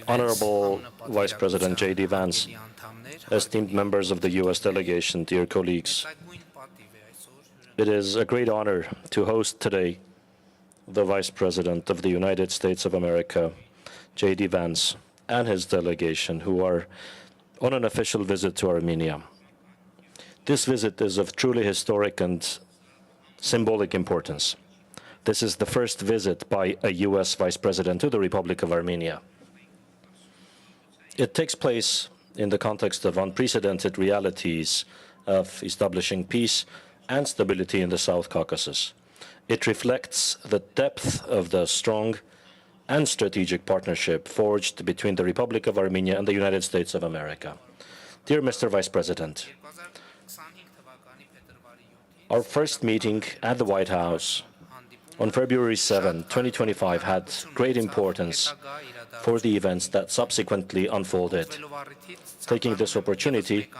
Honorable Vice President JD Vance, esteemed members of the U.S. delegation, dear colleagues, it is a great honor to host today the Vice President of the United States of America, JD Vance, and his delegation, who are on an official visit to Armenia. This visit is of truly historic and symbolic importance. This is the first visit by a U.S. Vice President to the Republic of Armenia. It takes place in the context of unprecedented realities of establishing peace and stability in the South Caucasus. It reflects the depth of the strong and strategic partnership forged between the Republic of Armenia and the United States of America. Dear Mr. Vice President, our first meeting at the White House on February 7, 2025, had great importance for the events that subsequently unfolded. Taking this opportunity,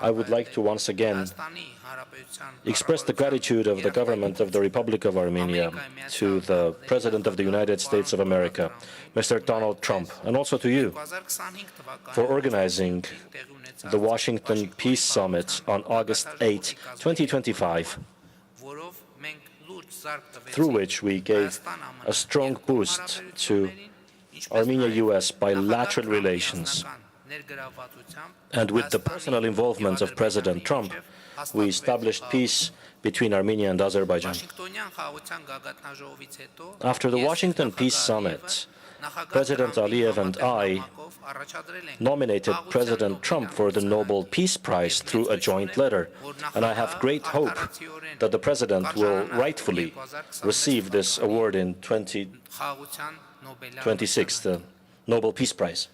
I would like to once again express the gratitude of the government of the Republic of Armenia to the President of the United States of America, Mr. Donald Trump, and also to you for organizing the Washington Peace Summit on August 8, 2025, through which we gave a strong boost to Armenia-US bilateral relations. And with the personal involvement of President Trump, we established peace between Armenia and Azerbaijan. After the Washington Peace Summit, President Aliyev and I nominated President Trump for the Nobel Peace Prize through a joint letter, and I have great hope that the President will rightfully receive this award in 2026, the Nobel Peace Prize.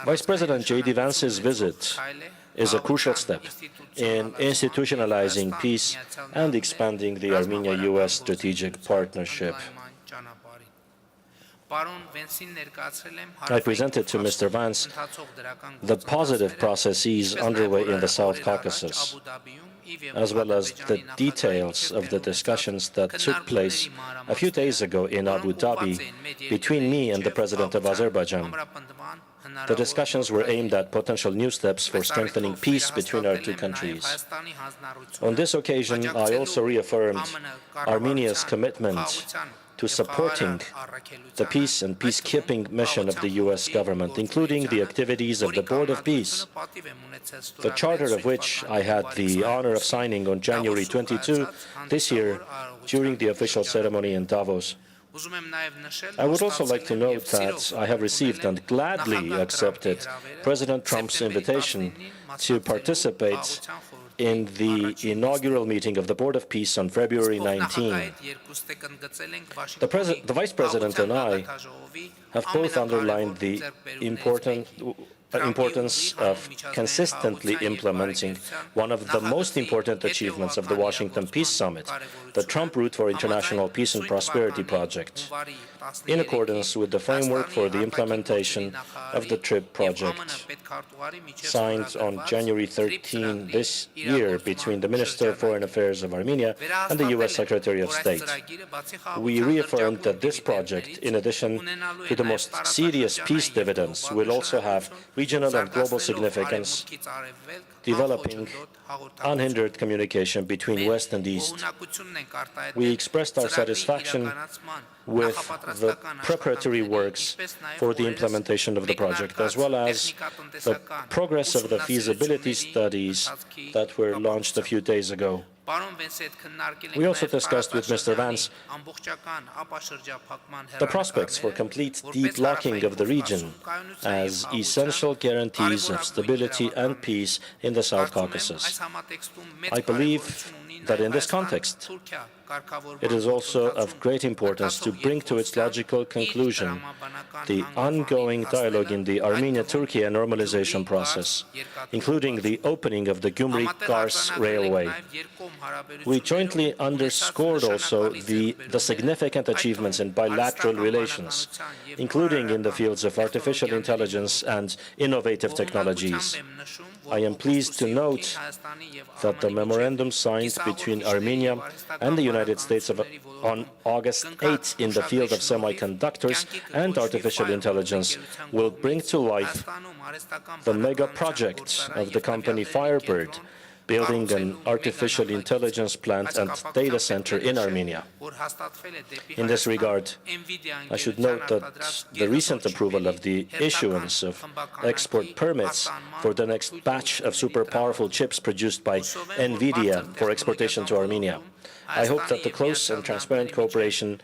Vice President JD Vance's visit is a crucial step in institutionalizing peace and expanding the Armenia-US strategic partnership. I presented to Mr. Vance the positive processes underway in the South Caucasus, as well as the details of the discussions that took place a few days ago in Abu Dhabi between me and the President of Azerbaijan. The discussions were aimed at potential new steps for strengthening peace between our two countries. On this occasion, I also reaffirmed Armenia's commitment to supporting the peace and peacekeeping mission of the U.S. government, including the activities of the Board of Peace, the charter of which I had the honor of signing on January 22 this year during the official ceremony in Davos. I would also like to note that I have received and gladly accepted President Trump's invitation to participate in the inaugural meeting of the Board of Peace on February 19. The Vice President and I have both underlined the importance of consistently implementing one of the most important achievements of the Washington Peace Summit, the Trump Route for International Peace and Prosperity project, in accordance with the framework for the implementation of the TRIP project, signed on January 13 this year between the Minister of Foreign Affairs of Armenia and the U.S. Secretary of State. We reaffirmed that this project, in addition to the most serious peace dividends, will also have regional and global significance, developing unhindered communication between West and East. We expressed our satisfaction with the preparatory works for the implementation of the project, as well as the progress of the feasibility studies that were launched a few days ago. We also discussed with Mr. Vance the prospects for complete deblocking of the region as essential guarantees of stability and peace in the South Caucasus. I believe that in this context, it is also of great importance to bring to its logical conclusion the ongoing dialogue in the Armenia-Turkey normalization process, including the opening of the Gyumri-Kars Railway. We jointly underscored also the significant achievements in bilateral relations, including in the fields of artificial intelligence and innovative technologies. I am pleased to note that the memorandum signed between Armenia and the United States on August 8 in the field of semiconductors and artificial intelligence will bring to life the mega project of the company Firebird, building an artificial intelligence plant and data center in Armenia. In this regard, I should note that the recent approval of the issuance of export permits for the next batch of super powerful chips produced by NVIDIA for exportation to Armenia. I hope that the close and transparent cooperation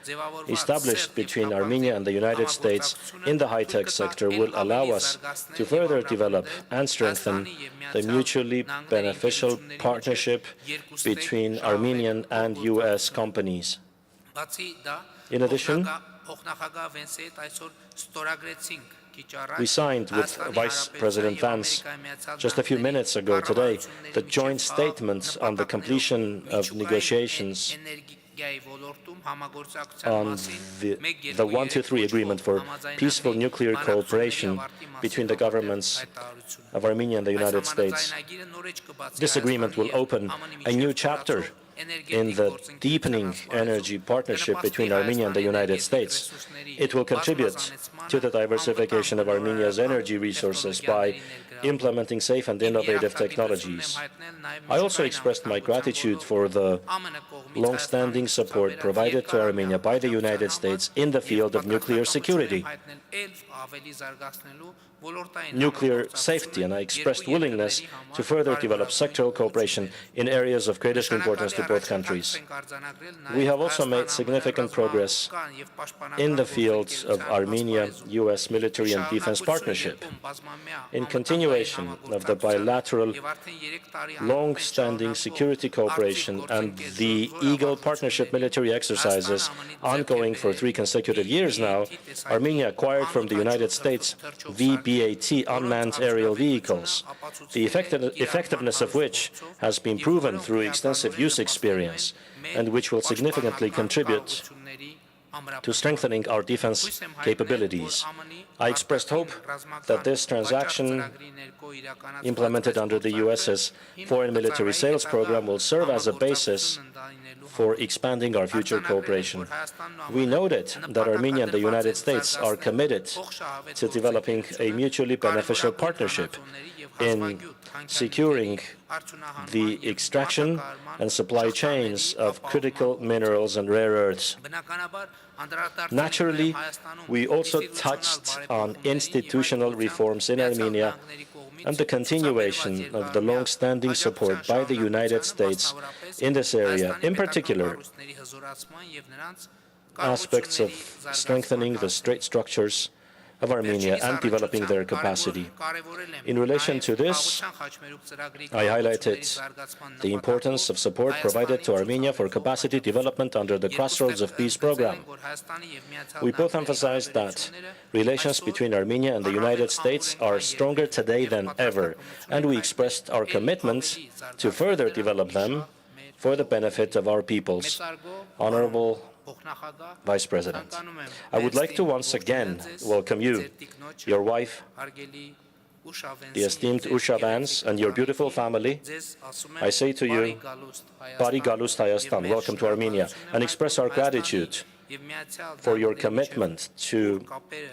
established between Armenia and the United States in the high-tech sector will allow us to further develop and strengthen the mutually beneficial partnership between Armenian and U.S. companies. In addition, we signed with Vice President Vance just a few minutes ago today the joint statement on the completion of negotiations on the 123 agreement for peaceful nuclear cooperation between the governments of Armenia and the United States. This agreement will open a new chapter in the deepening energy partnership between Armenia and the United States. It will contribute to the diversification of Armenia's energy resources by implementing safe and innovative technologies. I also expressed my gratitude for the long-standing support provided to Armenia by the United States in the field of nuclear security, nuclear safety, and I expressed willingness to further develop sectoral cooperation in areas of greatest importance to both countries. We have also made significant progress in the fields of Armenia-US military and defense partnership. In continuation of the bilateral long-standing security cooperation and the Eagle Partnership military exercises ongoing for 3 consecutive years now, Armenia acquired from the United States VBAT unmanned aerial vehicles, the effectiveness of which has been proven through extensive use experience and which will significantly contribute to strengthening our defense capabilities. I expressed hope that this transaction, implemented under the U.S.'s foreign military sales program, will serve as a basis for expanding our future cooperation. We noted that Armenia and the United States are committed to developing a mutually beneficial partnership in securing the extraction and supply chains of critical minerals and rare earths. Naturally, we also touched on institutional reforms in Armenia and the continuation of the long-standing support by the United States in this area, in particular, aspects of strengthening the state structures of Armenia and developing their capacity. In relation to this, I highlighted the importance of support provided to Armenia for capacity development under the Crossroads of Peace program. We both emphasized that relations between Armenia and the United States are stronger today than ever, and we expressed our commitment to further develop them for the benefit of our peoples. Honorable Vice President, I would like to once again welcome you, your wife, the esteemed Usha Vance, and your beautiful family. I say to you, Bari Galust Hayastan, welcome to Armenia, and express our gratitude for your commitment to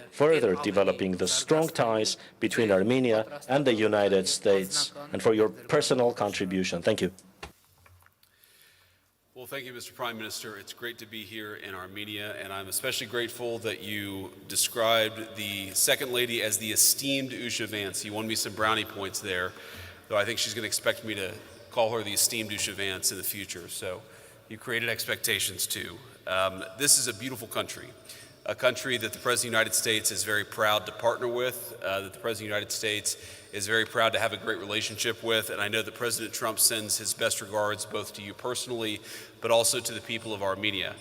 further developing the strong ties between Armenia and the United States, and for your personal contribution. Thank you. Well, thank you, Mr. Prime Minister. It's great to be here in Armenia, and I'm especially grateful that you described the Second Lady as the esteemed Usha Vance. You won me some brownie points there, though I think she's going to expect me to call her the esteemed Usha Vance in the future, so you created expectations too. This is a beautiful country, a country that the President of the United States is very proud to partner with, that the President of the United States is very proud to have a great relationship with, and I know that President Trump sends his best regards both to you personally, but also to the people of Armenia.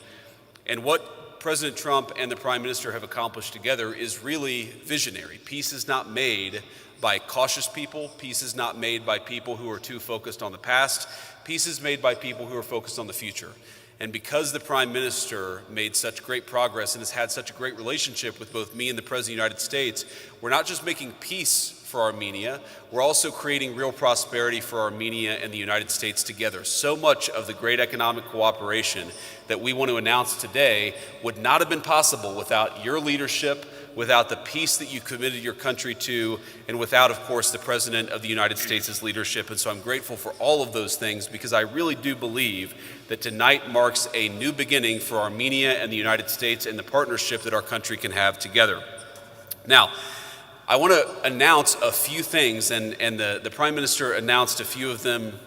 And what President Trump and the Prime Minister have accomplished together is really visionary. Peace is not made by cautious people. Peace is not made by people who are too focused on the past. Peace is made by people who are focused on the future. And because the Prime Minister made such great progress and has had such a great relationship with both me and the President of the United States, we're not just making peace for Armenia, we're also creating real prosperity for Armenia and the United States together. So much of the great economic cooperation that we want to announce today would not have been possible without your leadership, without the peace that you committed your country to, and without, of course, the President of the United States' leadership. And so I'm grateful for all of those things, because I really do believe that tonight marks a new beginning for Armenia and the United States and the partnership that our country can have together. Now, I want to announce a few things, and the Prime Minister announced a few of them,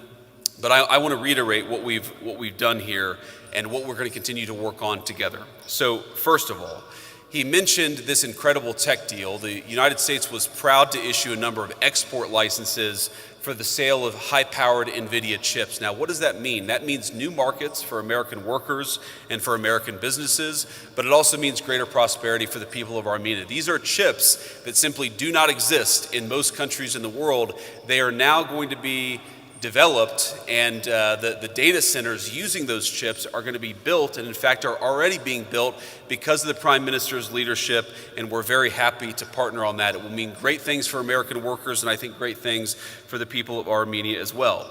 but I want to reiterate what we've done here and what we're going to continue to work on together. So first of all, he mentioned this incredible tech deal. The United States was proud to issue a number of export licenses for the sale of high-powered NVIDIA chips. Now, what does that mean? That means new markets for American workers and for American businesses, but it also means greater prosperity for the people of Armenia. These are chips that simply do not exist in most countries in the world. They are now going to be developed, and the data centers using those chips are going to be built, and in fact are already being built because of the Prime Minister's leadership, and we're very happy to partner on that. It will mean great things for American workers, and I think great things for the people of Armenia as well.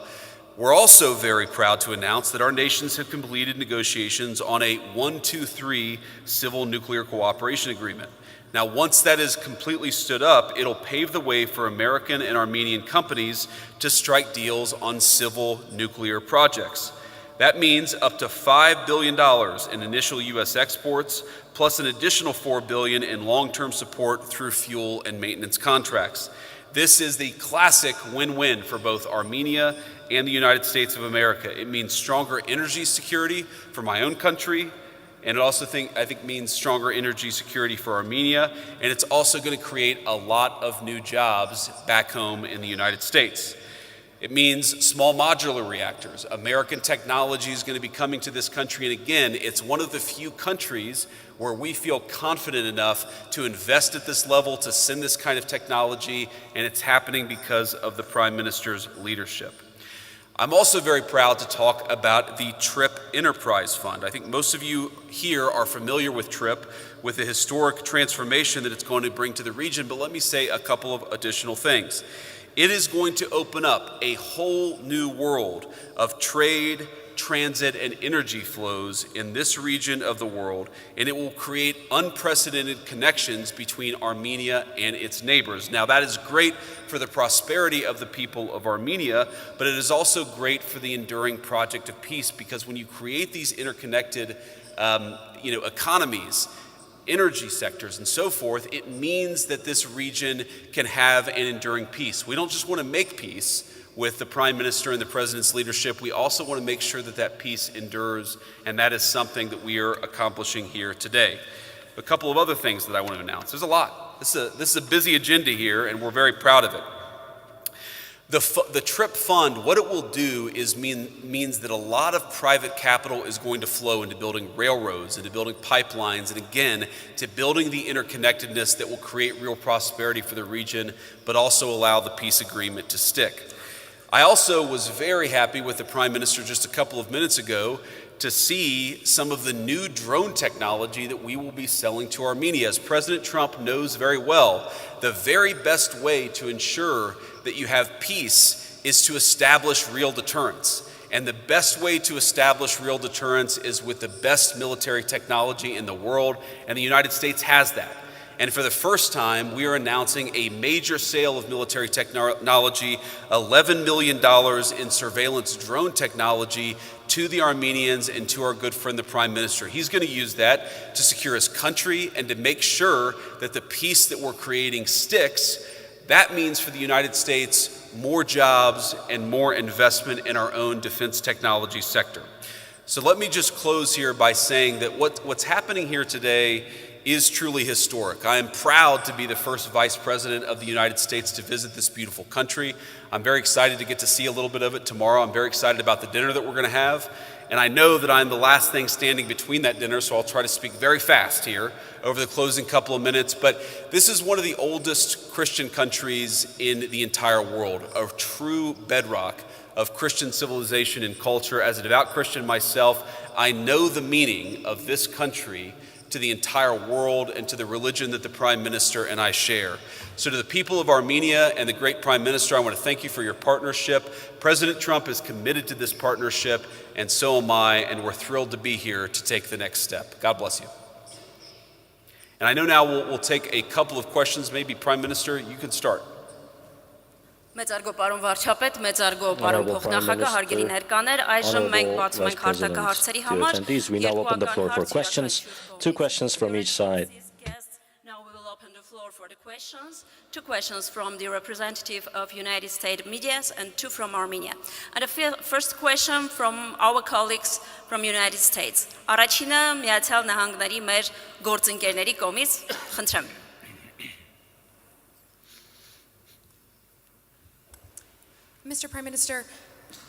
We're also very proud to announce that our nations have completed negotiations on a 1-2-3 civil nuclear cooperation agreement. Now, once that is completely stood up, it'll pave the way for American and Armenian companies to strike deals on civil nuclear projects. That means up to $5 billion in initial U.S. exports, plus an additional $4 billion in long-term support through fuel and maintenance contracts. This is the classic win-win for both Armenia and the United States of America. It means stronger energy security for my own country, and it also, I think, means stronger energy security for Armenia, and it's also going to create a lot of new jobs back home in the United States. It means small modular reactors. American technology is going to be coming to this country, and again, it's one of the few countries where we feel confident enough to invest at this level, to send this kind of technology, and it's happening because of the Prime Minister's leadership. I'm also very proud to talk about the TRIP Enterprise Fund. I think most of you here are familiar with TRIP, with the historic transformation that it's going to bring to the region, but let me say a couple of additional things. It is going to open up a whole new world of trade, transit, and energy flows in this region of the world, and it will create unprecedented connections between Armenia and its neighbors. Now, that is great for the prosperity of the people of Armenia, but it is also great for the enduring project of peace, because when you create these interconnected economies, energy sectors, and so forth, it means that this region can have an enduring peace. We don't just want to make peace with the Prime Minister and the President's leadership. We also want to make sure that that peace endures, and that is something that we are accomplishing here today. A couple of other things that I want to announce. There's a lot. This is a busy agenda here, and we're very proud of it. The TRIP Fund, what it will do is means that a lot of private capital is going to flow into building railroads, into building pipelines, and again, to building the interconnectedness that will create real prosperity for the region, but also allow the peace agreement to stick. I also was very happy with the Prime Minister just a couple of minutes ago to see some of the new drone technology that we will be selling to Armenia. As President Trump knows very well, the very best way to ensure that you have peace is to establish real deterrence. And the best way to establish real deterrence is with the best military technology in the world, and the United States has that. And for the first time, we are announcing a major sale of military technology, $11 million in surveillance drone technology to the Armenians and to our good friend, the Prime Minister. He's going to use that to secure his country and to make sure that the peace that we're creating sticks. That means for the United States, more jobs and more investment in our own defense technology sector. So let me just close here by saying that what's happening here today is truly historic. I am proud to be the first Vice President of the United States to visit this beautiful country. I'm very excited to get to see a little bit of it tomorrow. I'm very excited about the dinner that we're going to have. And I know that I'm the last thing standing between that dinner, so I'll try to speak very fast here over the closing couple of minutes. But this is one of the oldest Christian countries in the entire world, a true bedrock of Christian civilization and culture. As a devout Christian myself, I know the meaning of this country to the entire world and to the religion that the Prime Minister and I share. So to the people of Armenia and the great Prime Minister, I want to thank you for your partnership. President Trump is committed to this partnership, and so am I, and we're thrilled to be here to take the next step. God bless you. And I know now we'll take a couple of questions. Maybe Prime Minister, you can start. Մեծարգո պարոն վարչապետ, մեծարգո պարոն փոխնախագահ, հարգելի ներկաներ, այժմ մենք բացում ենք հարթակը հարցերի համար։ We now open the floor for questions. 2 questions from each side. Now we will open the floor for the questions. 2 questions from the representative of United States media and 2 from Armenia. And the first question from our colleagues from United States. Առաջինը Միացյալ Նահանգների մեր գործընկերների կողմից, խնդրեմ։ Mr. Prime Minister,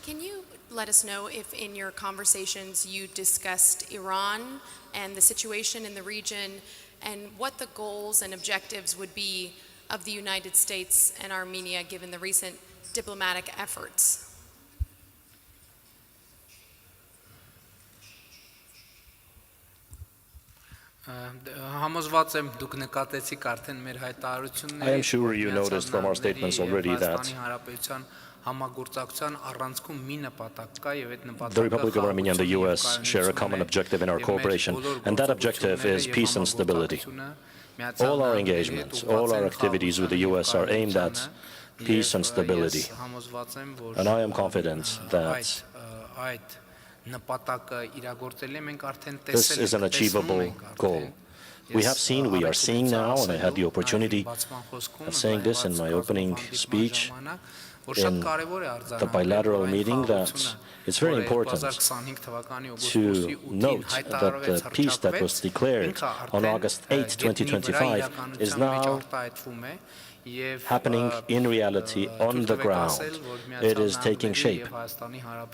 can you let us know if in your conversations you discussed Iran and the situation in the region and what the goals and objectives would be of the United States and Armenia given the recent diplomatic efforts? I am sure you noticed from our statements already that the Republic of Armenia and the U.S. share a common objective in our cooperation, and that objective is peace and stability. All our engagements, all our activities with the U.S. are aimed at peace and stability. And I am confident that this is an achievable goal. We are seeing now, and I had the opportunity of saying this in my opening speech, in the bilateral meeting, that it's very important to note that the peace that was declared on August 8, 2025 is now happening in reality on the ground. It is taking shape.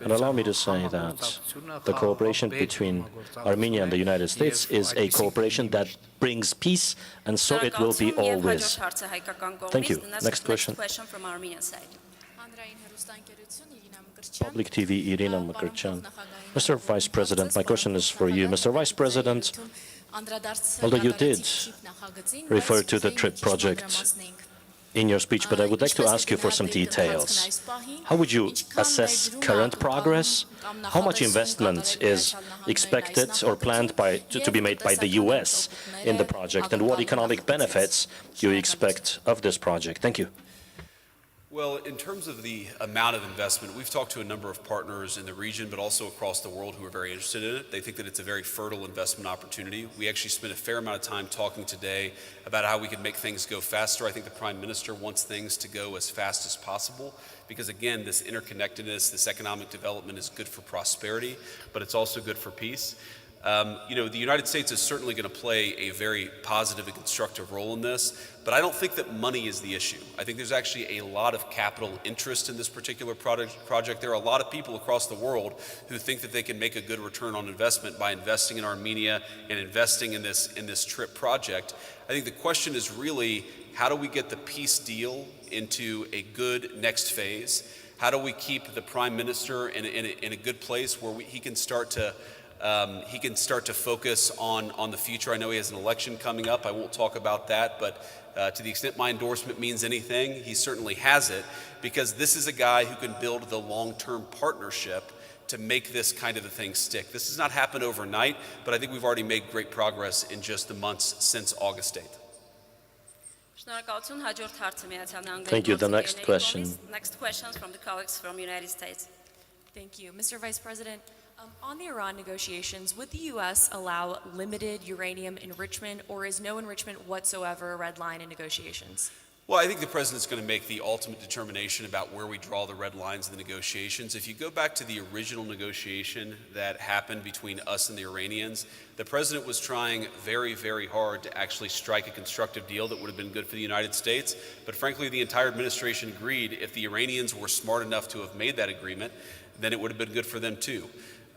And allow me to say that the cooperation between Armenia and the United States is a cooperation that brings peace, and so it will be always. Thank you. Next question. From Armenian side. Public TV, Irina Makarchan. Mr. Vice President, my question is for you. Mr. Vice President, although you did refer to the TRIP project in your speech, but I would like to ask you for some details. How would you assess current progress? How much investment is expected or planned to be made by the U.S. in the project, and what economic benefits do you expect of this project? Thank you. Well, in terms of the amount of investment, we've talked to a number of partners in the region, but also across the world who are very interested in it. They think that it's a very fertile investment opportunity. We actually spent a fair amount of time talking today about how we can make things go faster. I think the Prime Minister wants things to go as fast as possible because, again, this interconnectedness, this economic development is good for prosperity, but it's also good for peace. The United States is certainly going to play a very positive and constructive role in this, but I don't think that money is the issue. I think there's actually a lot of capital interest in this particular project. There are a lot of people across the world who think that they can make a good return on investment by investing in Armenia and investing in this TRIP project. I think the question is really, how do we get the peace deal into a good next phase? How do we keep the Prime Minister in a good place where he can start to focus on the future? I know he has an election coming up. I won't talk about that, but to the extent my endorsement means anything, he certainly has it, because this is a guy who can build the long-term partnership to make this kind of a thing stick. This has not happened overnight, but I think we've already made great progress in just the months since August 8th. Thank you. The next question. Next questions from the colleagues from the United States. Thank you. Mr. Vice President, on the Iran negotiations, would the U.S. allow limited uranium enrichment, or is no enrichment whatsoever a red line in negotiations? Well, I think the president's going to make the ultimate determination about where we draw the red lines in the negotiations. If you go back to the original negotiation that happened between us and the Iranians, the president was trying very, very hard to actually strike a constructive deal that would have been good for the United States. But frankly, the entire administration agreed if the Iranians were smart enough to have made that agreement, then it would have been good for them too.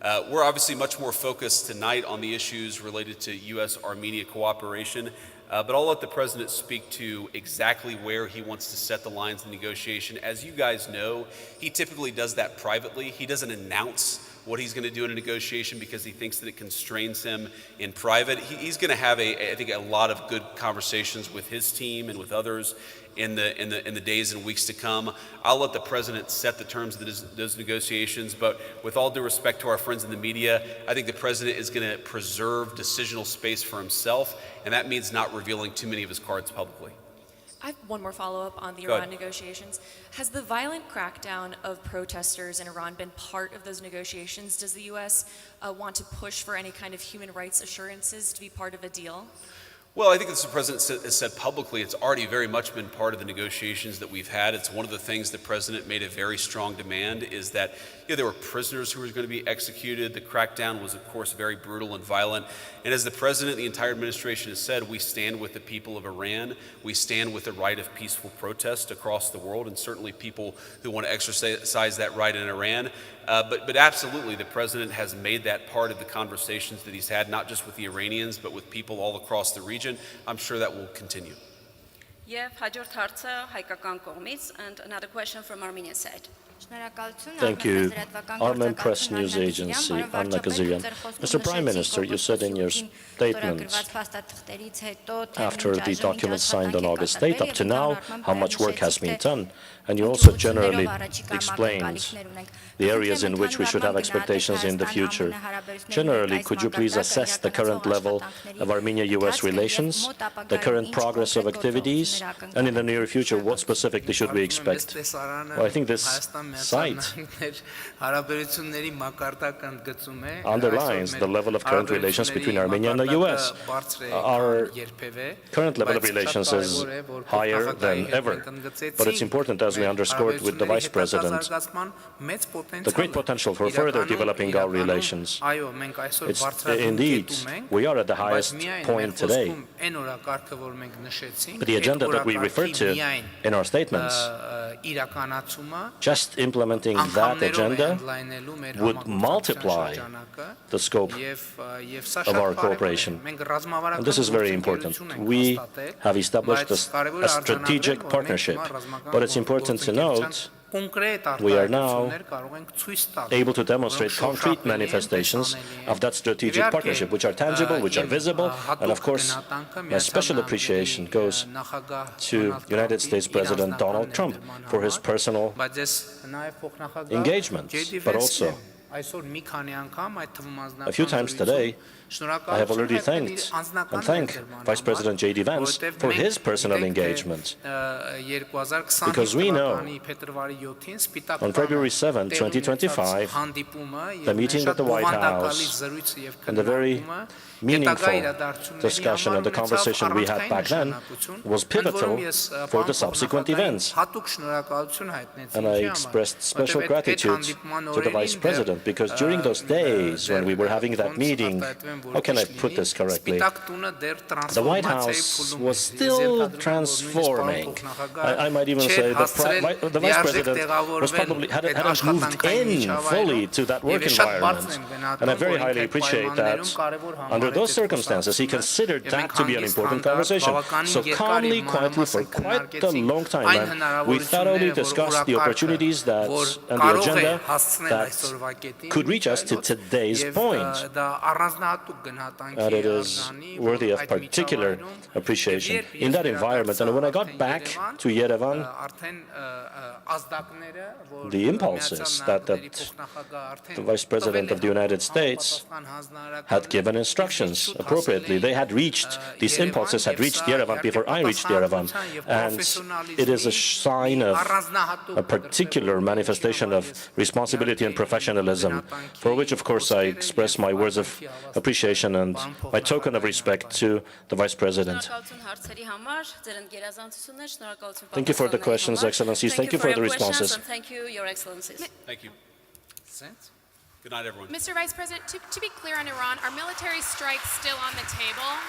We're obviously much more focused tonight on the issues related to U.S.-Armenia cooperation, but I'll let the President speak to exactly where he wants to set the lines of negotiation. As you guys know, he typically does that privately. He doesn't announce what he's going to do in a negotiation because he thinks that it constrains him in private. He's going to have, I think, a lot of good conversations with his team and with others in the days and weeks to come. I'll let the President set the terms of those negotiations, but with all due respect to our friends in the media, I think the President is going to preserve decisional space for himself, and that means not revealing too many of his cards publicly. I have one more follow-up on the Go Iran ahead. negotiations. Has the violent crackdown of protesters in Iran been part of those negotiations? Does the U.S. Want to push for any kind of human rights assurances to be part of a deal? Well, I think as the President has said publicly, it's already very much been part of the negotiations that we've had. It's one of the things the President made a very strong demand is that there were prisoners who were going to be executed. The crackdown was, of course, very brutal and violent. And as the President, the entire administration has said, we stand with the people of Iran. We stand with the right of peaceful protest across the world, and certainly people who want to exercise that right in Iran. But absolutely, the President has made that part of the conversations that he's had, not just with the Iranians, but with people all across the region. I'm sure that will continue. Եվ հաջորդ հարցը հայկական կողմից, and another question from Armenian side. Thank you. Armen Press News Agency, Anna Kazirian. Mr. Prime Minister, you said in your statement, after the document signed on August 8, up to now, how much work has been done. And you also generally explained the areas in which we should have expectations in the future. Generally, could you please assess the current level of Armenia-US relations, the current progress of activities, and in the near future, what specifically should we expect? Well, I think this site underlines the level of current relations between Armenia and the US. Our current level of relations is higher than ever, but it's important, as we underscored with the Vice President, the great potential for further developing our relations. Indeed, we are at the highest point today. But the agenda that we referred to in our statements, just implementing that agenda would multiply the scope of our cooperation. And this is very important. We have established a strategic partnership, but it's important to note we are now able to demonstrate concrete manifestations of that strategic partnership, which are tangible, which are visible, and of course, my special appreciation goes to United States President Donald Trump for his personal engagement, but also a few times today, I have already thanked and thanked Vice President JD Vance for his personal engagement, because we know on February 7, 2025, the meeting at the White House and the very meaningful discussion and the conversation we had back then was pivotal for the subsequent events. And I expressed special gratitude to the Vice President, because during those days when we were having that meeting, how can I put this correctly? The White House was still transforming. I might even say the Vice President was probably hadn't moved in fully to that work environment. And I very highly appreciate that under those circumstances, he considered that to be an important conversation. So calmly, quietly, for quite a long time, and we thoroughly discussed the opportunities and the agenda that could reach us to today's point. And it is worthy of particular appreciation in that environment. And when I got back to Yerevan, the impulses that the Vice President of the United States had given instructions appropriately, these impulses had reached Yerevan before I reached Yerevan. And it is a sign of a particular manifestation of responsibility and professionalism, for which, of course, I express my words of appreciation and my token of respect to the Vice President. Thank you for the questions, Excellencies. Thank you for the responses. Thank you, Your Excellencies. Thank you. Good night, everyone. Mr. Vice President, to be clear on Iran, are military strikes still on the table?